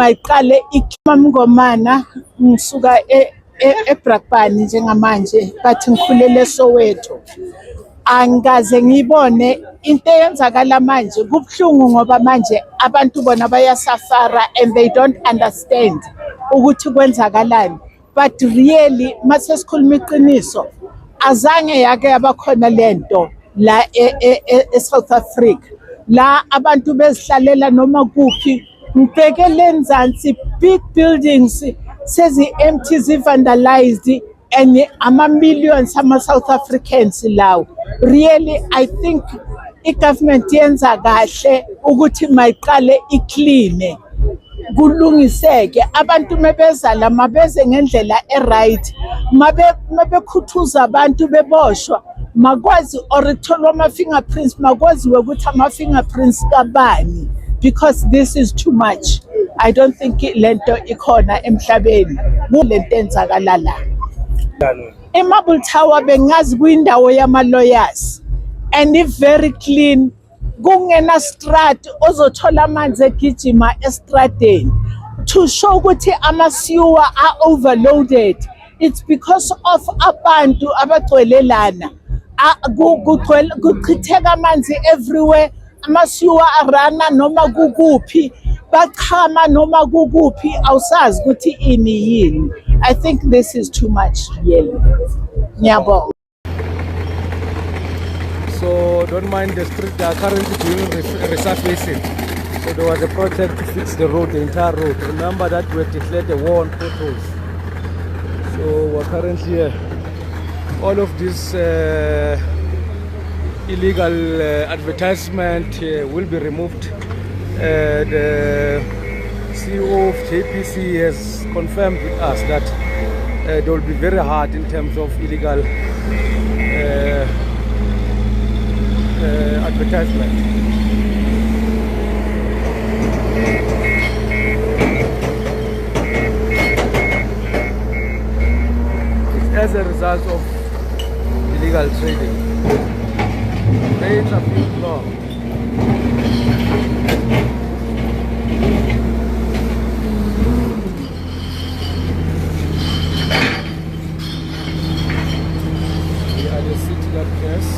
Mayiqale iKhimamngomana ngisuka eBrakpan njengamanje bathi ngikhulele eSoweto. Angikaze ngibone into eyenzakala manje kubhlungu ngoba manje abantu bona bayasafara and they don't understand ukuthi kwenzakalani. But really mase sikhuluma iqiniso azange yake yabakhona lento la eSouth Africa. La abantu bezihlalela noma kuphi ngibheke lenzansi big buildings sezi-empty zi-vandalized and ama-millions ama-South Africans lawo. Really I think i-government yenza kahle ukuthi mayiqale ikline kulungiseke abantu mebeza la mabeze ngendlela e-right mabekhuthuza abantu beboshwa makwazi or itholwa ama-fingerprints makwaziwe ukuthi ama-fingerprints kabani because this is too much. I don't think lento ikhona emhlabeni kulento enzakala la. eMarble Tower bengazi kuyindawo yama-lawyers and if very clean kungena strat ozothola amanzi egijima estradeni to show ukuthi ama-sewer are overloaded. It's because of abantu abagcwelelana kuchitheka amanzi everywhere. Ama-sewer arana noma kukuphi bachama noma kukuphi awusazi ukuthi ini yini. I think this is too much really. Ngiyabonga. So don't mind the street, they are currently doing resurfacing. So there was a project to fix the road, the entire road. Remember that we had declared a war on potholes. So we're currently all of this illegal advertisement will be removed. The CEO of JPC has confirmed with us that they will be very hard in terms of illegal advertisement. It's as a result of illegal trading. Rains are being long. We are the city that cares.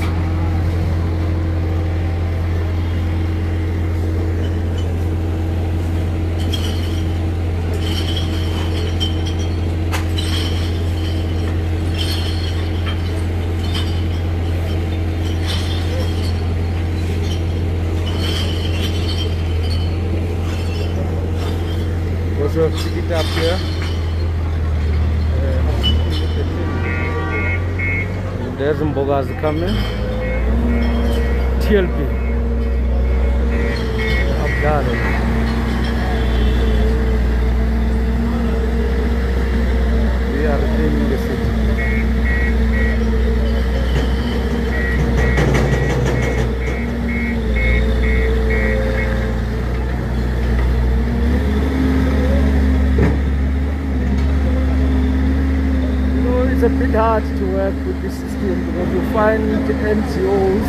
Also pick it up here. There's Mbogazi coming. TLP. Abdalo. We are reclaiming the city. It's a bit hard to work with this system because you find NGOs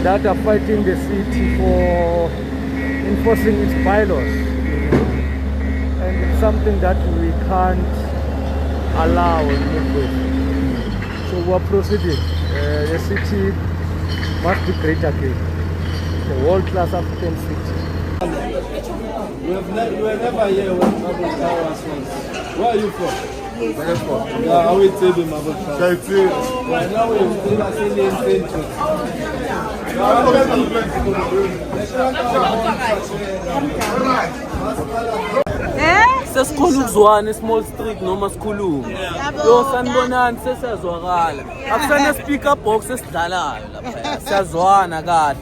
that are fighting the city for enforcing its bylaws, and it's something that we can't allow and move with. So we're proceeding. The city must be great again. The world-class African city. We were never here when Marble Tower was once. Where are you from? Yeah, I will tell you Marble Tower. Right now we're still at the sesikhona ukuzwana small street noma sikhuluma yo sanibonani sesiyazwakala akusane speaker box esidlalayo lapha siyazwana kahle.